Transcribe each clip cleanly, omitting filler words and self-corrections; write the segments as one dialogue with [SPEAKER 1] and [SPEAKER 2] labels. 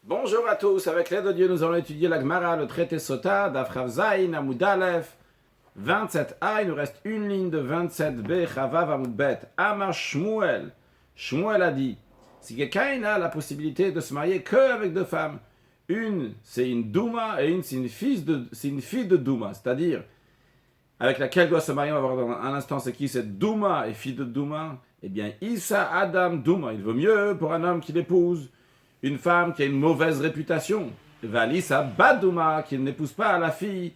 [SPEAKER 1] Bonjour à tous, avec l'aide de Dieu, nous allons étudier la Gemara, le traité Sota, d'Afrav Zayin, Amoud Aleph, 27a, il nous reste une ligne de 27b, Chavav Amoud Bet. Amar Shmuel, Shmuel a dit, si quelqu'un a la possibilité de se marier qu'avec deux femmes, une c'est une Douma et une c'est une fille de Douma, c'est-à-dire avec laquelle doit se marier, on va voir dans un instant c'est qui cette Douma et fille de Douma, eh bien Issa Adam Douma, il vaut mieux pour un homme qui l'épouse une femme qui a une mauvaise réputation, Valisa Badouma, qui n'épouse pas la fille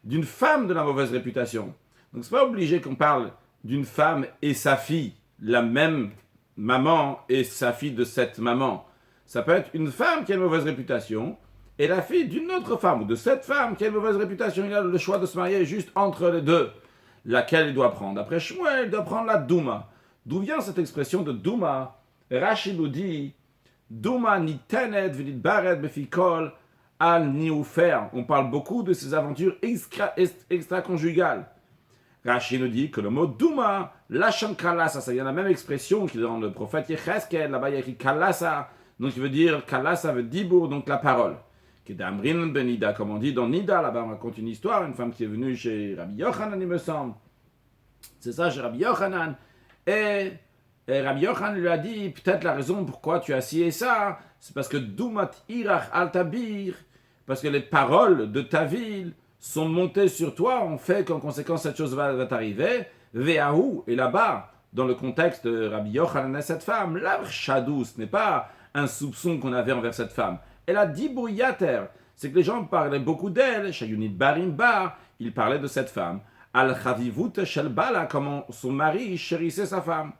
[SPEAKER 1] d'une femme de la mauvaise réputation. Donc c'est pas obligé qu'on parle d'une femme et sa fille, la même maman et sa fille de cette maman. Ça peut être une femme qui a une mauvaise réputation et la fille d'une autre femme ou de cette femme qui a une mauvaise réputation. Il a le choix de se marier juste entre les deux. Laquelle il doit prendre? Après Shmuel, il doit prendre la Douma. D'où vient cette expression de Douma? Rachid nous dit Douma nitenet v'nitbaret befikol al nioufer. On parle beaucoup de ces aventures extra-conjugales. Rashi nous dit que le mot Douma, lachon kalasa, ça vient de la même expression qui est dans le prophète Yecheskel, là-bas il y a écrit kalasa, donc il veut dire kalasa veut dibour, donc la parole. Qui est d'Amrin ben Nida, comme on dit dans Nida, là-bas on raconte une histoire, une femme qui est venue chez Rabbi Yochanan, il me semble. C'est ça, chez Rabbi Yochanan. Et Rabbi Yochanan lui a dit, peut-être la raison pourquoi tu as scié ça, c'est parce que Doumat Irach Altabir, parce que les paroles de ta ville sont montées sur toi, ont fait qu'en conséquence cette chose va t'arriver. Ve'ahu, et là-bas, dans le contexte de Rabbi Yochanan et cette femme, l'Archadou, ce n'est pas un soupçon qu'on avait envers cette femme. Elle a dit Bouyater, c'est que les gens parlaient beaucoup d'elle, Shayunit Barimba, ils parlaient de cette femme. Al-Chavivut Shelbala, comment son mari chérissait sa femme.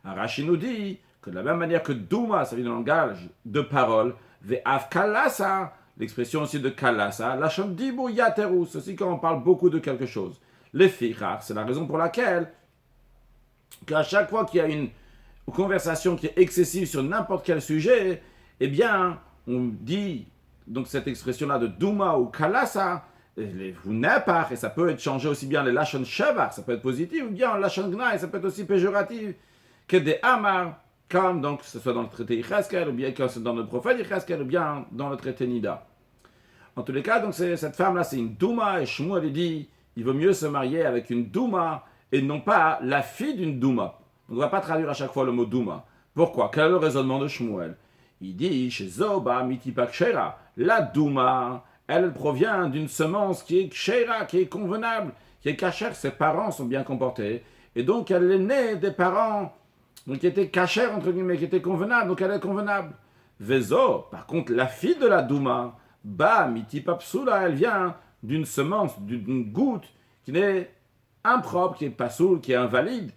[SPEAKER 1] Rashi nous dit que de la même manière que Douma, ça vient du langage de parole, Ve'av Kalasa, l'expression aussi de Kalasa, Lachon Dibu Yateru, ceci quand on parle beaucoup de quelque chose. Les fichar, c'est la raison pour laquelle qu'à chaque fois qu'il y a une conversation qui est excessive sur n'importe quel sujet, eh bien, on dit, donc cette expression-là de Douma ou Kalasa, vous n'êtes pas, et ça peut être changé aussi bien les Lachon Shavar, ça peut être positif, ou bien Lachon Gna, et ça peut être aussi péjoratif, que des Amar, comme donc que ce soit dans le traité Yecheskel, ou bien que c'est dans le prophète Yecheskel, ou bien dans le traité Nida. En tous les cas, donc cette femme-là, c'est une Douma, et Shmuel dit, il vaut mieux se marier avec une Douma, et non pas la fille d'une Douma. On ne va pas traduire à chaque fois le mot Douma. Pourquoi? Quel est le raisonnement de Shmuel? Il dit, chez Zoba, Mitipak Shera, la Douma, elle provient d'une semence qui est Kshera, qui est convenable, qui est cachère, ses parents sont bien comportés, et donc elle est née des parents donc qui était cachère, entre guillemets, qui était convenable, donc elle est convenable. Vezo, par contre, la fille de la Douma, Ba, Miti Papsula, elle vient d'une semence, d'une goutte qui est impropre, qui est pasoul, qui est invalide.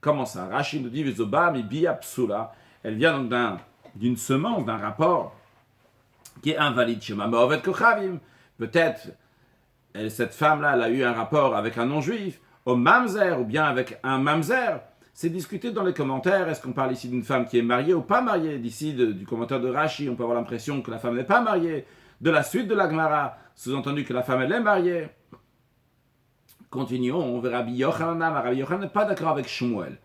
[SPEAKER 1] Comment ça? Rachid nous dit, Vezo, Ba, Mi Bia Psula. Elle vient donc d'une semence, d'un rapport qui est invalide. Chez Mamovet Kochavim. Peut-être, cette femme-là, elle a eu un rapport avec un non-juif, au Mamzer, ou bien avec un Mamzer. C'est discuté dans les commentaires. Est-ce qu'on parle ici d'une femme qui est mariée ou pas mariée? D'ici, du commentaire de Rashi, on peut avoir l'impression que la femme n'est pas mariée. De la suite de la Gemara, sous-entendu que la femme, elle est mariée. Continuons, on verra Rabbi Yochanan. Rabbi Yochanan n'est pas d'accord avec Shmuel.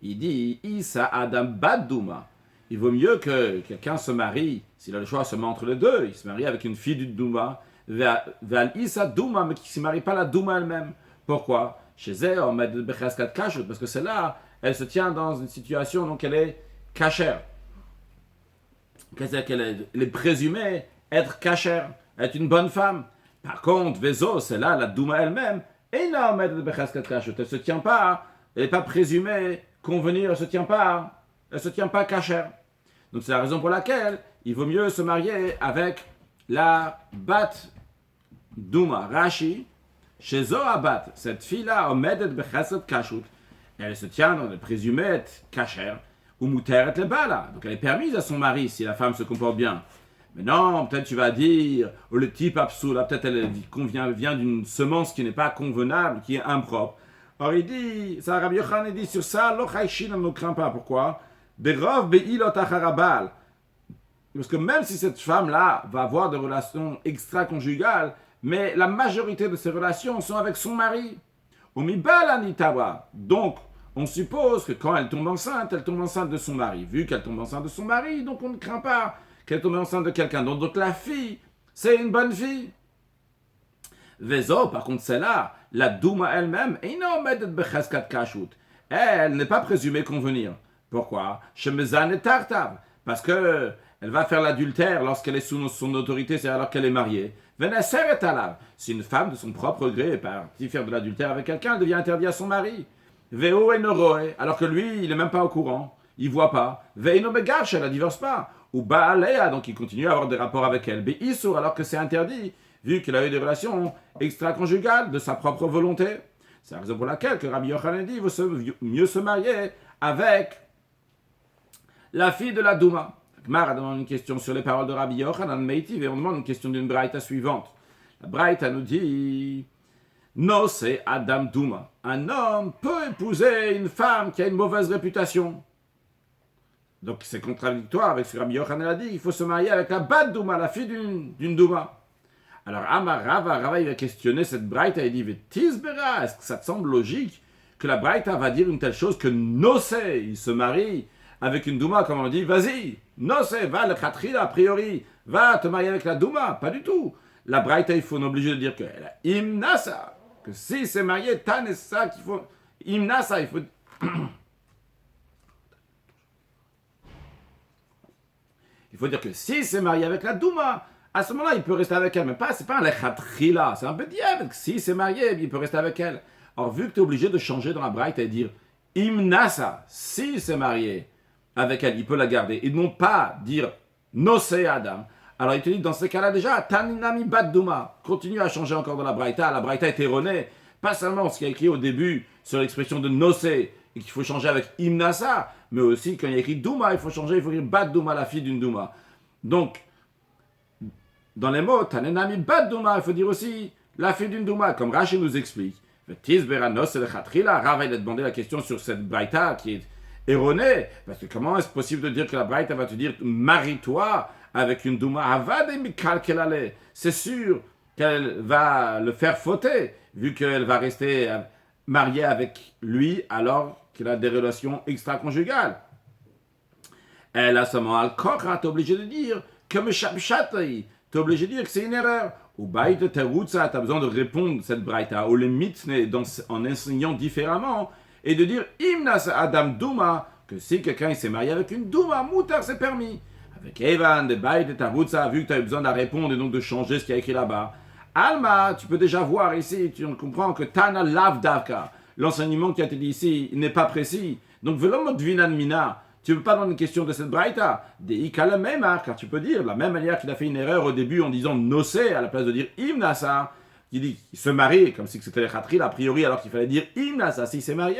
[SPEAKER 1] Il dit, Issa Adam Badouma. Il vaut mieux que quelqu'un se marie, s'il a le choix, seulement entre les deux. Il se marie avec une fille du Douma. Val Issa Douma, mais qui ne se marie pas la Douma elle-même. Pourquoi? Chez elle, on met de Bechaskat Kashut, parce que c'est là, elle se tient dans une situation, donc elle est cachère. C'est-à-dire qu'elle est présumée être cachère, être une bonne femme. Par contre, Vezo, c'est là, la Douma elle-même, et là, on met de Bechaskat Kashut. Elle ne se tient pas, elle n'est pas présumée convenir, elle ne se tient pas cachère. Donc c'est la raison pour laquelle il vaut mieux se marier avec la Bat Douma, Rashi, chez Zohabat, cette fille-là, Omedet Bechaskat Kashut, elle se tient dans le présumé cachère, ou Mouteret le Bala. Donc elle est permise à son mari si la femme se comporte bien. Mais non, peut-être tu vas dire, oh, le type Absoula, peut-être elle vient d'une semence qui n'est pas convenable, qui est impropre. Alors il dit, ça Rabbi Yochanan dit sur ça, Lochaïshin ne craint pas. Pourquoi? Berov Be'ilot Acharabal. Parce que même si cette femme-là va avoir des relations extra-conjugales, mais la majorité de ses relations sont avec son mari. Donc, on suppose que quand elle tombe enceinte de son mari. Vu qu'elle tombe enceinte de son mari, donc on ne craint pas qu'elle est tombée enceinte de quelqu'un d'autre. Donc la fille, c'est une bonne fille. Vezo, par contre, celle-là, la Douma elle-même, elle n'est pas présumée convenir. Pourquoi? Parce que elle va faire l'adultère lorsqu'elle est sous son autorité, c'est alors qu'elle est mariée. Si une femme de son propre gré est partie faire de l'adultère avec quelqu'un, elle devient interdite à son mari. Alors que lui, il n'est même pas au courant, il ne voit pas. Elle ne divorce pas. Ou Baalea, donc il continue à avoir des rapports avec elle. Alors que c'est interdit, vu qu'il a eu des relations extra-conjugales de sa propre volonté. C'est la raison pour laquelle que Rabbi Yochanan dit qu'il vaut mieux se marier avec la fille de la Douma. Gmara demande une question sur les paroles de Rabbi Yochanan Meitiv et on demande une question d'une braïta suivante. La braïta nous dit no, c'est Adam Douma. Un homme peut épouser une femme qui a une mauvaise réputation. Donc c'est contradictoire avec ce que Rabbi Yochanan a dit. Il faut se marier avec la Bat Douma, la fille d'une Douma. Alors Amar Rava, il va questionner cette braïta et il dit Tisbera, est-ce que ça te semble logique que la braïta va dire une telle chose que Nosé, il se marie avec une Douma, comme on dit, vas-y, Nosé, va le Khatrila, a priori, va te marier avec la Douma, pas du tout. La braïta, il faut obliger de dire qu'elle a Imnasa, que si c'est marié, Tanessa, qu'il faut. Imnasa, il faut. Il faut dire que si c'est marié avec la Douma, à ce moment-là, il peut rester avec elle. Mais c'est pas un lechatrila, c'est un peu diable. Si c'est marié, il peut rester avec elle. Or, vu que tu es obligé de changer dans la braïta et dire Imnasa, si c'est marié avec elle, il peut la garder. Et non pas dire Nosé Adam. Alors, il te dit, dans ce cas-là, déjà, Taninami Bat Douma. Continue à changer encore dans la braïta. La braïta est erronée. Pas seulement ce qui est écrit au début sur l'expression de Nosé et qu'il faut changer avec Imnasa, mais aussi quand il y a écrit Douma, il faut changer, il faut dire Bat Douma, la fille d'une Douma. Donc, dans les mots, Tanenami Bat Douma, il faut dire aussi la fille d'une Douma, comme Rashi nous explique. Rav, il a demandé la question sur cette braïta qui est erronée, parce que comment est-ce possible de dire que la braïta va te dire marie-toi avec une Douma? C'est sûr qu'elle va le faire fauter, vu qu'elle va rester mariée avec lui alors qu'il a des relations extra-conjugales. Elle a seulement al-Kokra, t'es obligé de dire que Meshabshatai, t'es obligé de dire que c'est une erreur. Ou Baït Terutza, t'as besoin de répondre cette braïta, ou les mitne en enseignant différemment, et de dire Imnas Adam Douma, que si quelqu'un s'est marié avec une Douma, Moutar c'est permis. Avec Evan, de Baït Terutza, vu que tu as besoin de la répondre et donc de changer ce qu'il y a écrit là-bas. Alma, tu peux déjà voir ici, tu comprends que Tana Lavdavka, l'enseignement qui a été dit ici n'est pas précis. Donc, Velomot Vinan Mina, tu ne peux pas dans une question de cette braïta, des Ikala Memar, car tu peux dire, de la même manière qu'il a fait une erreur au début en disant Nosé, à la place de dire Imnasa, qui dit qu'il se marie, comme si c'était le Khatril, a priori, alors qu'il fallait dire Imnasa, s'il s'est marié,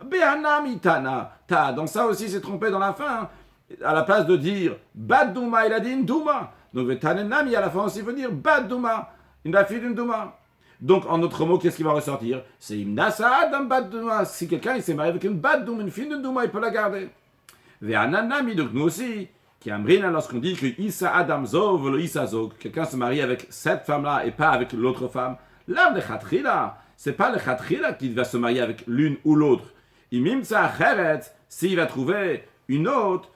[SPEAKER 1] Behanami Tana, ta, donc ça aussi c'est trompé dans la fin, à la place de dire Bad Douma, il a dit une Douma, donc Tanenami, à la fin aussi, il faut dire Bad Douma, la fille d'une Douma. Donc, en autre mot, qu'est-ce qui va ressortir? C'est Imnasa Adam Bad Douma, si quelqu'un il s'est marié avec une Bad Douma, une fille d'une Douma, il peut la garder. Donc nous aussi, qui amrina lorsqu'on dit que Issa Adam Zov, le Issa Zog, quelqu'un se marie avec cette femme-là et pas avec l'autre femme, là, le Khatrila, c'est pas le Khatrila qui va se marier avec l'une ou l'autre. Imimsa Kheret, s'il va trouver une autre,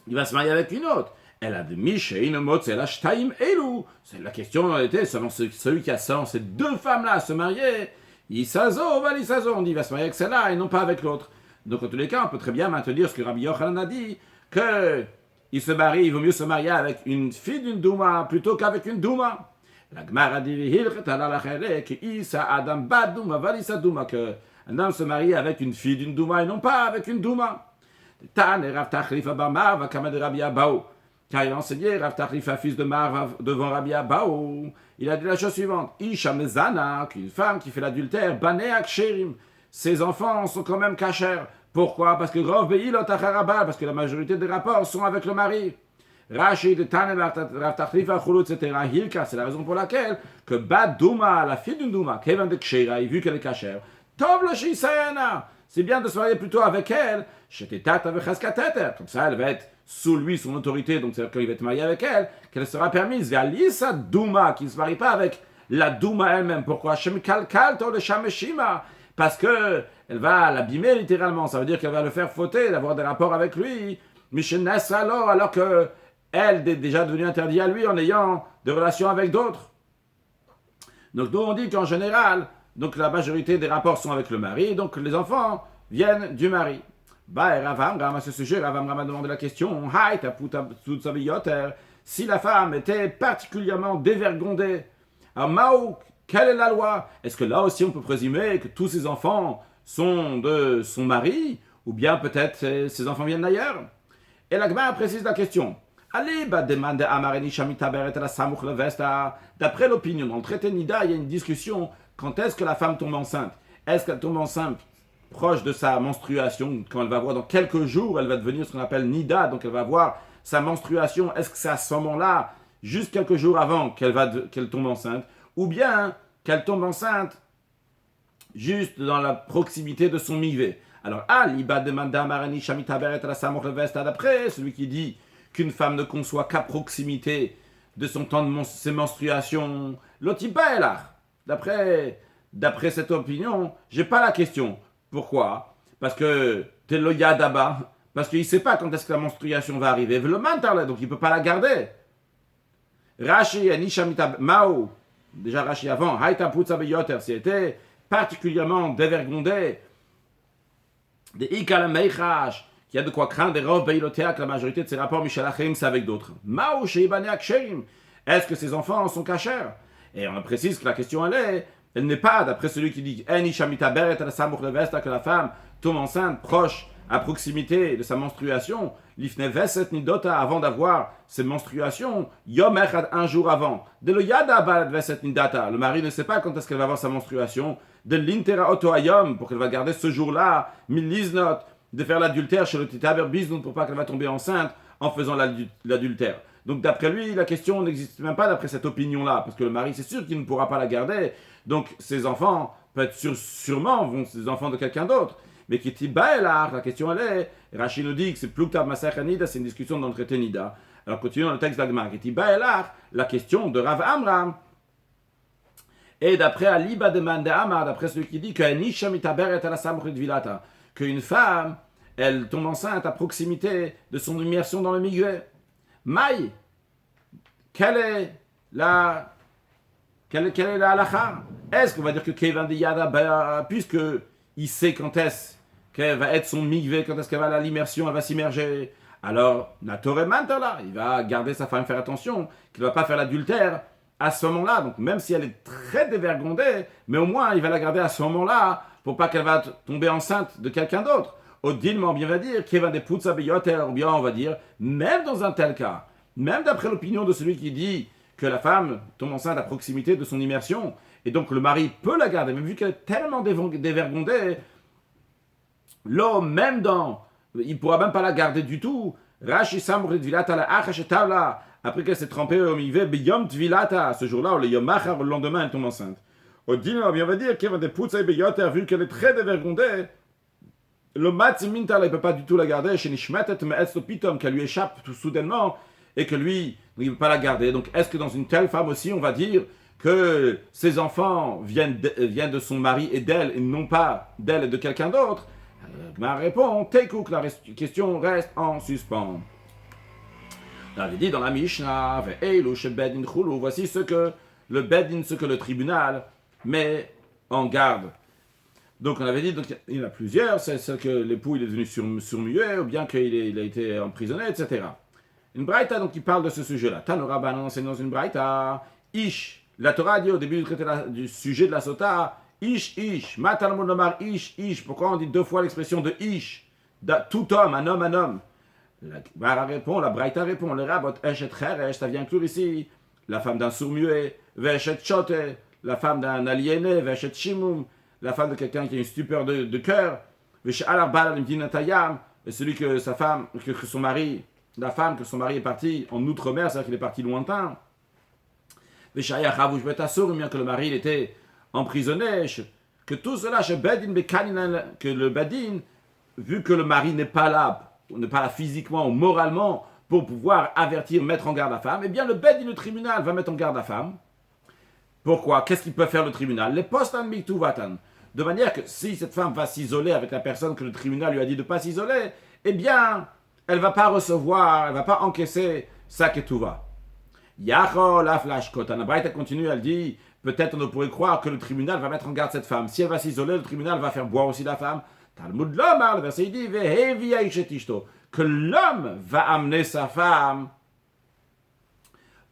[SPEAKER 1] il va se marier avec une autre. Elle a de Mishain Motz, elle a Shtaim Elu. C'est la question en réalité, selon celui qui a selon ces deux femmes-là à se marier, Issa Zov, Issa Zog, on dit il va se marier avec celle-là et non pas avec l'autre. Donc, en tous les cas, on peut très bien maintenir ce que Rabbi Yochanan a dit, qu'il se marie, il vaut mieux se marier avec une fille d'une Douma plutôt qu'avec une Douma. La Gemara dit, qu'un homme se marie avec une fille d'une Douma et non pas avec une Douma. Car il a enseigné Rav Tachlifa, fils de Mar, devant Rabbi Abaou. Il a dit la chose suivante, Isha Mezana, qu'une femme qui fait l'adultère, Banei Aksherim, ses enfants sont quand même cachers. Pourquoi? Parce que Rov Beilot Acharabal, parce que la majorité des rapports sont avec le mari. Rashi de Tane Rav Tachlifa Chulot, etc. Hilka, c'est la raison pour laquelle que Bad Douma, la fille d'une Douma, Kevan de Kshera, vu qu'elle est cachère, Tov le Shisayana, c'est bien de se marier plutôt avec elle, Shete Tata Vechaskateter, comme ça elle va être sous lui, son autorité, donc c'est-à-dire qu'il va être marié avec elle, qu'elle sera permise. Ve'alisa Douma, qui ne se marie pas avec la Douma elle-même. Pourquoi? Shem Kalkal Tov le Shameshima. Parce que elle va l'abîmer littéralement, ça veut dire qu'elle va le faire fauter, d'avoir des rapports avec lui. Alors que elle est déjà devenue interdite à lui en ayant des relations avec d'autres. Donc nous on dit qu'en général, donc la majorité des rapports sont avec le mari, donc les enfants viennent du mari. Bah, Rav Amram, à ce sujet, Rav Amram a demandé la question, si la femme était particulièrement dévergondée, alors Mao, quelle est la loi? Est-ce que là aussi on peut présumer que tous ces enfants sont de son mari, ou bien peut-être ces enfants viennent d'ailleurs? Et la Gemara précise la question. D'après l'opinion, dans le traité Nida, il y a une discussion. Quand est-ce que la femme tombe enceinte? Est-ce qu'elle tombe enceinte proche de sa menstruation? Quand elle va voir dans quelques jours, elle va devenir ce qu'on appelle Nida, donc elle va voir sa menstruation. Est-ce que c'est à ce moment-là, juste quelques jours avant qu'elle tombe enceinte? Ou bien qu'elle tombe enceinte juste dans la proximité de son migvé? Alors, d'après celui qui dit qu'une femme ne conçoit qu'à proximité de son temps de ses menstruations, d'après cette opinion, j'ai pas la question. Pourquoi? Parce que parce qu'il ne sait pas quand est-ce que la menstruation va arriver. Donc il ne peut pas la garder. Rashi, Mao, déjà Rashi avant, si elle était particulièrement dévergondée, des Ikal Meichash, qui a de quoi craindre des Rov Beilotea, que la majorité de ses rapports Michel Achim, c'est avec d'autres. Mao Sheibane Aksherim, est-ce que ses enfants sont cachers? Et on précise que la question elle n'est pas, d'après celui qui dit que la femme tombe enceinte proche, à proximité de sa menstruation, l'ifne veset nidota, avant d'avoir ses menstruations, yom echad, un jour avant. De lo yada balad veset nidata, le mari ne sait pas quand est-ce qu'elle va avoir sa menstruation. De l'intera otoayom, pour qu'elle va garder ce jour-là, miliznot, de faire l'adultère chez le titaber biznot, pour pas qu'elle va tomber enceinte en faisant l'adultère. Donc d'après lui, la question n'existe même pas d'après cette opinion-là, parce que le mari, c'est sûr qu'il ne pourra pas la garder, donc ses enfants, peut-être sûrement, vont ses enfants de quelqu'un d'autre. Mais qui dit Baelach, la question elle est, Rashi nous dit que c'est Pluktav Masech Nida, c'est une discussion dans le traité Nida. Alors continuons le texte d'Agmar, qui dit Baelach, la question de Rav Amram. Et d'après Aliba de Mande Amar, d'après celui qui dit qu'une femme, elle tombe enceinte à proximité de son immersion dans le milieu. Maï, quelle est la halakha? Est-ce qu'on va dire que Kevan de Yada, puisque il sait quand est-ce qu'elle va être son migvé, quand est-ce qu'elle va à l'immersion, elle va s'immerger, alors, la Torah Mantala, il va garder sa femme, faire attention, qu'il ne va pas faire l'adultère à ce moment-là. Donc, même si elle est très dévergondée, mais au moins, il va la garder à ce moment-là, pour pas qu'elle va tomber enceinte de quelqu'un d'autre. Odile, on va dire, qu'il va des putsa beyoter, ou bien on va dire, même dans un tel cas, même d'après l'opinion de celui qui dit que la femme tombe enceinte à proximité de son immersion, et donc le mari peut la garder, mais vu qu'elle est tellement dévergondée, l'homme, même il ne pourra même pas la garder du tout. Rashi Samrit Vilata la Achashetavla, après qu'elle s'est trempée au Mivé, Biyom Tvilata, ce jour-là, ou le Yom Machar, le lendemain, elle tombe enceinte. Odile, on va dire qu'il y a des putsa beyoter, vu qu'elle est très dévergondée, le Matzimintal, il ne peut pas du tout la garder, chez Nishmetet Me'etzopitom, qu'elle lui échappe tout soudainement, et que lui, il ne peut pas la garder. Donc, est-ce que dans une telle femme aussi, on va dire que ses enfants viennent de son mari et d'elle, et non pas d'elle et de quelqu'un d'autre? Ma réponse, Tekouk, la question reste en suspens. On avait dit dans la Mishnah, voici ce que le Bedin, ce que le tribunal met en garde. Donc on avait dit, donc, il y en a plusieurs, c'est ce que l'époux il est devenu surmuet, ou bien qu'il a été emprisonné, etc. Une braïta donc qui parle de ce sujet-là. Tanora Banan, c'est dans une braïta. Ish, la Torah dit au début du sujet de la sota, Ish, Matalmud Omar Ish. Pourquoi on dit deux fois l'expression de Ish? Tout homme, un homme. La braïta répond, le rabot Eshet Cheresh, ça vient inclure ici la femme d'un sourd-muet, Veshet Chote, la femme d'un aliéné, Veshet Shimum, la femme de quelqu'un qui a une stupeur de cœur, Veshet Alarbal Imdinatayam, et celui que sa femme, que son mari, la femme que son mari est parti en outre-mer, c'est-à-dire qu'il est parti lointain, Veshet Yachavush Betasur, bien que le mari il était emprisonné, que tout cela, que le Badin, vu que le mari n'est pas là physiquement ou moralement, pour pouvoir avertir, mettre en garde la femme, eh bien le Badin, le tribunal, va mettre en garde la femme. Pourquoi? Qu'est-ce qu'il peut faire le tribunal? Les postan mituvatan. De manière que si cette femme va s'isoler avec la personne que le tribunal lui a dit de ne pas s'isoler, eh bien, elle ne va pas recevoir, elle ne va pas encaisser sa ketouva. Yachol aflashkot. La Braïta continue, elle dit, peut-être on pourrait croire que le tribunal va mettre en garde cette femme. Si elle va s'isoler, le tribunal va faire boire aussi la femme. Talmud Lomar, le verset il dit, Vehevia ishetishto, que l'homme va amener sa femme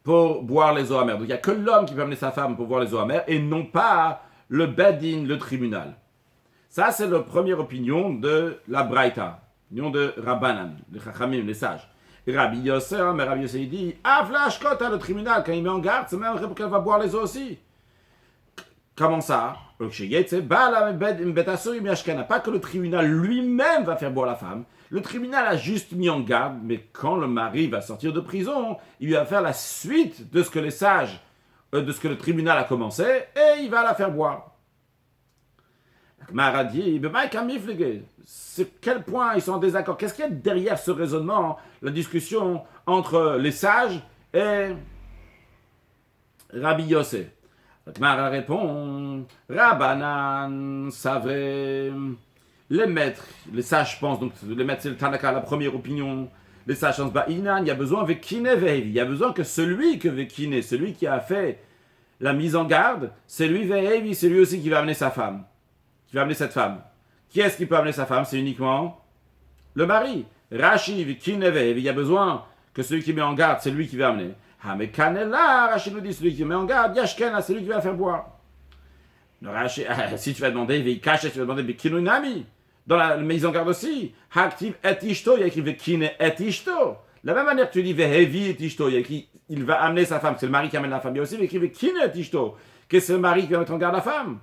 [SPEAKER 1] pour boire les eaux amères. Donc il n'y a que l'homme qui peut amener sa femme pour boire les eaux amères et non pas le Bedin, le tribunal. Ça, c'est la première opinion de la Braïta, l'opinion de Rabbanan, les Chachamim, les sages. Et Rabbi Yosef, mais Rabbi Yosef il dit, Avlashkot, le tribunal, quand il met en garde, c'est même pour qu'elle va boire les eaux aussi. Comment ça? Pas que le tribunal lui-même va faire boire la femme. Le tribunal a juste mis en garde, mais quand le mari va sortir de prison, il va faire la suite de ce que les sages, de ce que le tribunal a commencé, et il va la faire boire. Mara dit, c'est quel point ils sont en désaccord? Qu'est-ce qu'il y a derrière ce raisonnement, la discussion entre les sages et Rabbi Yosef? Mara répond, Rabbanan savait, les maîtres, les sages je pense, donc les maîtres c'est le Tanaka, la première opinion, les sages pensent, il y a besoin vekine vehi, il y a besoin que celui qui a fait la mise en garde, c'est lui vehi, c'est lui aussi qui va amener sa femme, qui va amener cette femme. Qui est-ce qui peut amener sa femme? C'est uniquement le mari. Rashi vekine vehi, il y a besoin que celui qui met en garde, c'est lui qui va amener. Mais Kanela, Rashi nous dit, celui qui met en garde, Yashkena, c'est lui qui va faire boire. Rashi, si tu vas demander, Veikash, tu vas demander, Bekinu Nami. Dans la mise en garde aussi, Haktiv et Ishto, il y a écrit Vekine et Ishto. De la même manière que tu dis Vehevi et Ishto, il y a écrit, il va amener sa femme, c'est le mari qui amène la femme. Il y a aussi écrit Vekine et Ishto, que c'est le mari qui va mettre en garde la femme.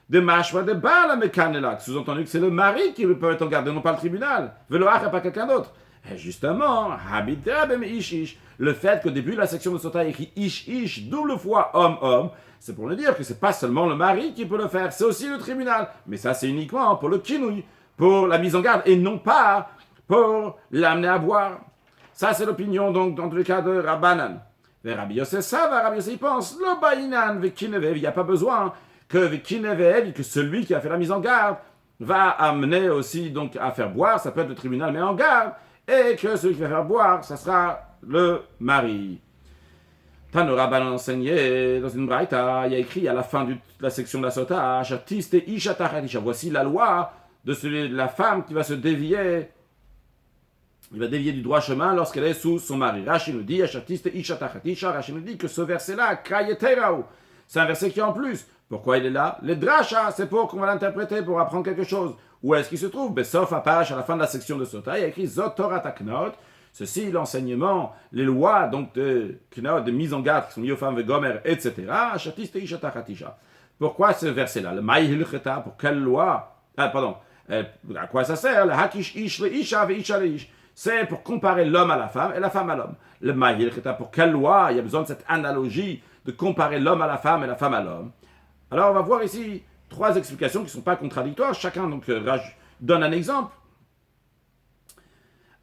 [SPEAKER 1] De Mashwa de Bala Mekanela, sous-entendu que c'est le mari qui peut mettre en garde, non pas le tribunal. Veloach et pas quelqu'un d'autre. Et justement, le fait qu'au début de la section de Sota il écrit ish, double fois homme, c'est pour nous dire que c'est pas seulement le mari qui peut le faire, c'est aussi le tribunal. Mais ça, c'est uniquement pour le kinouï, pour la mise en garde, et non pas pour l'amener à boire. Ça, c'est l'opinion, donc, dans le cas de Rabbanan. Mais Rabbi Yosef, ça va, Rabbi Yosef, il pense, le baïnan, vekinevev, il n'y a pas besoin que vekinevev, que celui qui a fait la mise en garde, va amener aussi, donc, à faire boire, ça peut être le tribunal, mais en garde, et que celui qui va faire boire, ça sera le mari. Tano Rabbanan enseigné dans une braïta, il y a écrit à la fin de la section de la Sota, Shatiste Isha Tachatisha. Voici la loi de la femme qui va se dévier, il va dévier du droit chemin lorsqu'elle est sous son mari. Rashi nous dit, Shatiste Isha Tachatisha, Rashi nous dit que ce verset-là, Krayeteraou, c'est un verset qui est en plus. Pourquoi il est là? Les drachas, c'est pour qu'on va l'interpréter, pour apprendre quelque chose. Où est-ce qu'il se trouve? Sauf à page, à la fin de la section de Sota, il y a écrit Zot Torah Taknot. Ceci, l'enseignement, les lois donc de Knot, de mise en garde, qui sont liées aux femmes Gomer, etc. Pourquoi ce verset-là? Le Maïhilcheta, pour quelle loi? À quoi ça sert? Le Hakish Ish le Isha ve Isha le Ish. C'est pour comparer l'homme à la femme et la femme à l'homme. Le Maïhilcheta, pour quelle loi? Il y a besoin de cette analogie de comparer l'homme à la femme et la femme à l'homme. Alors, on va voir ici 3 explications qui ne sont pas contradictoires. Chacun donc donne un exemple.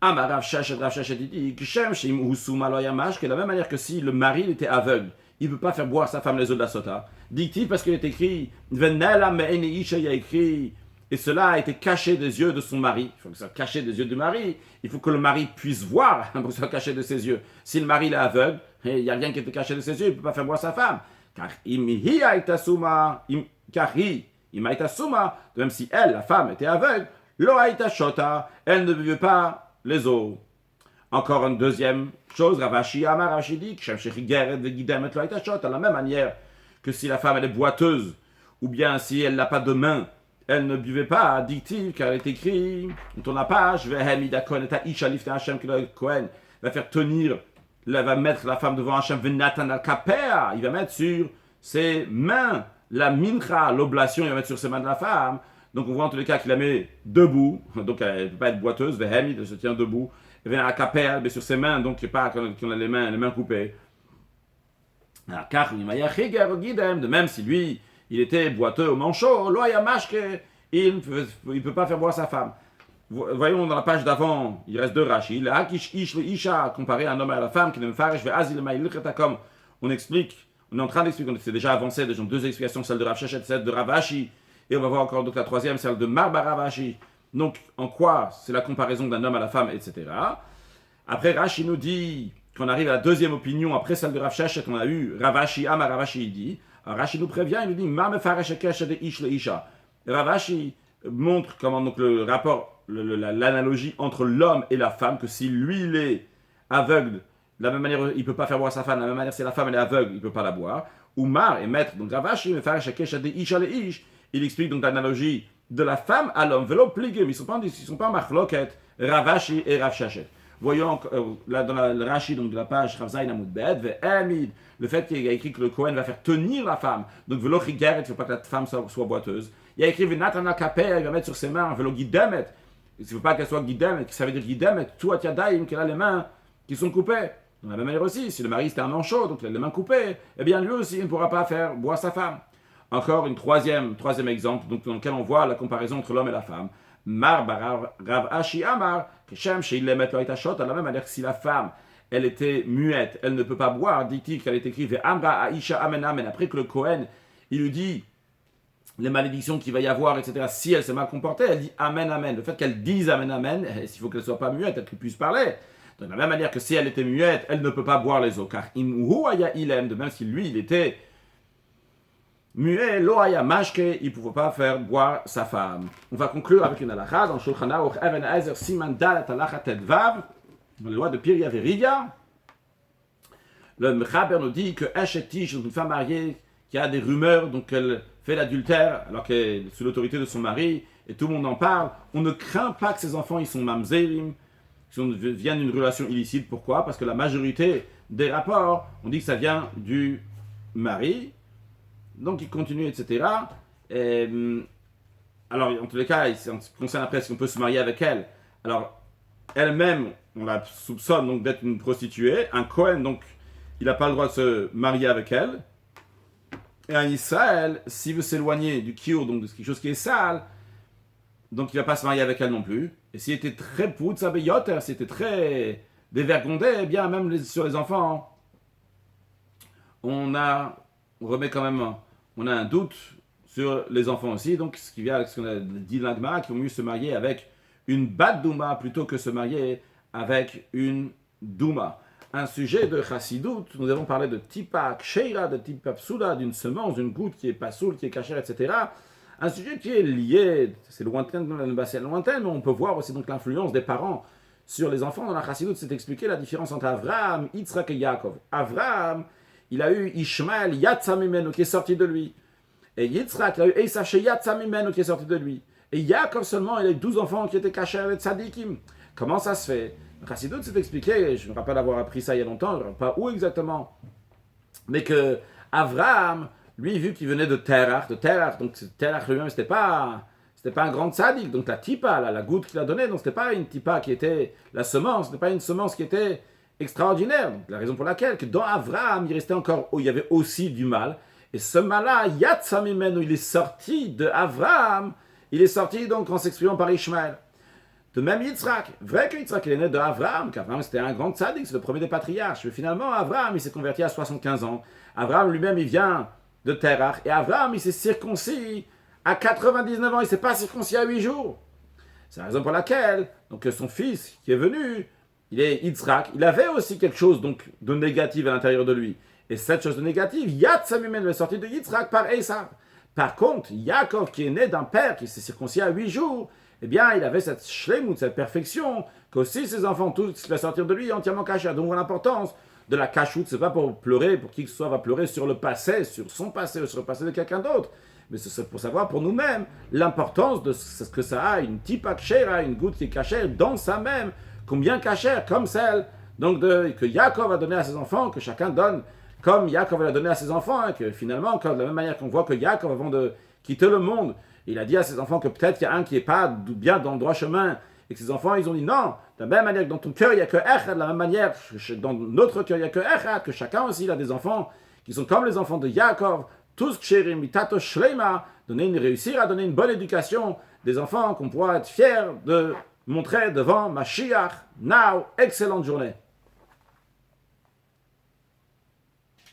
[SPEAKER 1] Rav Shachet dit que de la même manière que si le mari était aveugle, il ne peut pas faire boire sa femme les eaux de la Sota. Dit-il parce qu'il est écrit, il y a écrit, et cela a été caché des yeux de son mari. Il faut que ça soit caché des yeux du mari. Il faut que le mari puisse voir pour que ça soit caché de ses yeux. Si le mari est aveugle, il n'y a rien qui est caché de ses yeux, il ne peut pas faire boire sa femme. Car même si elle, la femme, était aveugle, elle ne buvait pas les eaux. Encore une deuxième chose, Ravashi dit de la même manière que si la femme elle est boiteuse, ou bien si elle n'a pas de main, elle ne buvait pas, dit-il, car elle est écrit, on tourne la page, va faire tenir, il va mettre la femme devant Hachem, il va mettre sur ses mains la mincha, l'oblation, il va mettre sur ses mains de la femme. Donc on voit en tous les cas qu'il la met debout, donc elle ne peut pas être boiteuse, elle se tient debout, elle vient à la capelle, mais sur ses mains, donc pas qu'on a les mains coupées. De même si lui, il était boiteux au manchot, il ne peut pas faire boire sa femme. Voyons dans la page d'avant, il reste 2 rachis. Le hakish ish le isha, comparé à un homme et à la femme, qui ne me farish ve azil maïl comme on explique, on est en train d'expliquer, on s'est déjà avancé, déjà 2 explications, celle de Rav Shachet, celle de Ravashi. Et on va voir encore donc la troisième, celle de Marbaravashi. Donc, en quoi c'est la comparaison d'un homme à la femme, etc. Après, Rashi nous dit, quand on arrive à la deuxième opinion, après celle de Rav Sheshet, on a eu Ravashi, Amar Ravashi, il dit, Rashi nous prévient, il nous dit, Ma mefaresh kesher de ish le isha. Ravashi montre comment donc le rapport, l'analogie entre l'homme et la femme, que si lui il est aveugle, de la même manière il ne peut pas faire boire sa femme, de la même manière si la femme elle est aveugle, il ne peut pas la boire. Umar est maître, donc Ravashi mefaresh kesher de isha le ish, il explique donc l'analogie de la femme à l'homme, velo pligim, ils sont pas machloket, Ravashi et Rav Sheshet. Voyons là dans le Rashi donc de la page Rav Zayin Amud Bet, le fait qu'il y a écrit que le Kohen va faire tenir la femme, donc velo chigeret, il ne faut pas que la femme soit boiteuse. Il y a écrit Venatana Kaper, il va mettre sur ses mains velo gidemet, il ne faut pas qu'elle soit gidemet, ça veut dire gidemet, tout atiadaim, qu'elle a les mains qui sont coupées. De la même manière aussi, si le mari c'était un manchot, donc il a les mains coupées, eh bien lui aussi il ne pourra pas faire boire sa femme. Encore une troisième exemple, donc dans lequel on voit la comparaison entre l'homme et la femme. Mar Rav Ashi Amar, Keshem Sheilemet Lo Aitashot, de la même manière que si la femme, elle était muette, elle ne peut pas boire, dit-il qu'elle est écrite Amra Aisha Amen Amen, après que le Kohen, il lui dit les malédictions qu'il va y avoir, etc., si elle s'est mal comportée, elle dit Amen Amen. Le fait qu'elle dise Amen Amen, il faut qu'elle ne soit pas muette, elle puisse parler. De la même manière que si elle était muette, elle ne peut pas boire les eaux, car Imhu Aya Ilem, de même si lui, il était muet, loaya mashke, il ne pouvait pas faire boire sa femme. On va conclure avec une halakha dans Shulchan Aruch Even Ezer Siman Dalet halakha Tedvav, dans la loi de Pirya Veriga. Le Mechaber nous dit que Eshetish, une femme mariée qui a des rumeurs, donc elle fait l'adultère alors qu'elle est sous l'autorité de son mari, et tout le monde en parle, on ne craint pas que ses enfants ils sont mamzerim, qu'ils viennent d'une relation illicite. Pourquoi? Parce que la majorité des rapports, on dit que ça vient du mari. Donc il continue, etc. Alors, en tous les cas, il concerne après si on peut se marier avec elle. Alors, elle-même, on la soupçonne donc d'être une prostituée. Un Kohen, donc, il n'a pas le droit de se marier avec elle. Et en Israël, s'il veut s'éloigner du kiur, donc de quelque chose qui est sale, donc il ne va pas se marier avec elle non plus. Et s'il était très poutzabeyoter, s'il était très dévergondé, eh bien, même sur les enfants, on remet quand même, on a un doute sur les enfants aussi, donc ce qui vient avec ce qu'on a dit dans l'Agmara, qu'il vaut mieux se marier avec une bat douma plutôt que se marier avec une douma. Un sujet de chassidut, nous avons parlé de tipa ksheira, de tipa psula, d'une semence, d'une goutte qui est pas soule, qui est cachère, etc. Un sujet qui est lié, c'est lointain, mais on peut voir aussi donc l'influence des parents sur les enfants. Dans la chassidut, c'est expliqué la différence entre Avraham, Yitzhak et Yaakov. Avraham, il a eu Ishmael Yatsa Mimenu qui est sorti de lui. Et Yitzhak, il a eu Esav Yatsa Mimenu qui est sorti de lui. Et Yaakov seulement, il a eu 12 enfants qui étaient cachés et tzadikim. Comment ça se fait? Chassidut s'est expliqué, je me rappelle avoir appris ça il y a longtemps, je ne sais pas où exactement, mais que Avraham, lui, vu qu'il venait de Terach, donc Terach lui-même, c'était pas un grand tzadik, donc la tipa, la goutte qu'il a donnée, donc c'était pas une tipa qui était la semence, c'était pas une semence qui était extraordinaire. Donc la raison pour laquelle, que dans Avraham, il restait encore, il y avait aussi du mal, et ce mal-là, Yatsa Mimenu, il est sorti de Avraham, il est sorti donc en s'exprimant par Ishmael. De même Yitzhak, vrai que Yitzhak il est né de Avraham, qu'Avraham c'était un grand tzaddik, c'est le premier des patriarches, mais finalement Avraham il s'est converti à 75 ans. Avraham lui-même il vient de Terach, et Avraham il s'est circoncis à 99 ans, il ne s'est pas circoncis à 8 jours. C'est la raison pour laquelle donc, son fils qui est venu, il est Yitzhak, il avait aussi quelque chose donc, de négatif à l'intérieur de lui. Et cette chose de négative, Yatsa Mimenu est sortie de Yitzhak par Esav. Par contre, Yaakov qui est né d'un père qui s'est circoncis à 8 jours, eh bien, il avait cette shlemut, cette perfection, qu'aussi ses enfants, tous, va sortir de lui entièrement cachés. Donc, l'importance de la cachoute, c'est pas pour pleurer, pour qui que ce soit va pleurer sur le passé, sur son passé, ou sur le passé de quelqu'un d'autre, mais c'est pour savoir pour nous-mêmes l'importance de ce que ça a, une tipa kshera, une goutte qui est cachée dans sa même, combien cachère, comme celle donc que Yaakov a donné à ses enfants, que chacun donne, comme Yaakov l'a donné à ses enfants, et que finalement, de la même manière qu'on voit que Yaakov, avant de quitter le monde, il a dit à ses enfants que peut-être qu'il y a un qui n'est pas bien dans le droit chemin, et que ses enfants, ils ont dit non, de la même manière que dans ton cœur, il n'y a que Echad, de la même manière dans notre cœur, il n'y a que Echad, que chacun aussi, il a des enfants qui sont comme les enfants de Yaakov, tous ksherim, mitato shleima, réussir à donner une bonne éducation, des enfants qu'on pourra être fiers de montrer devant Mashiach. Now, excellente journée.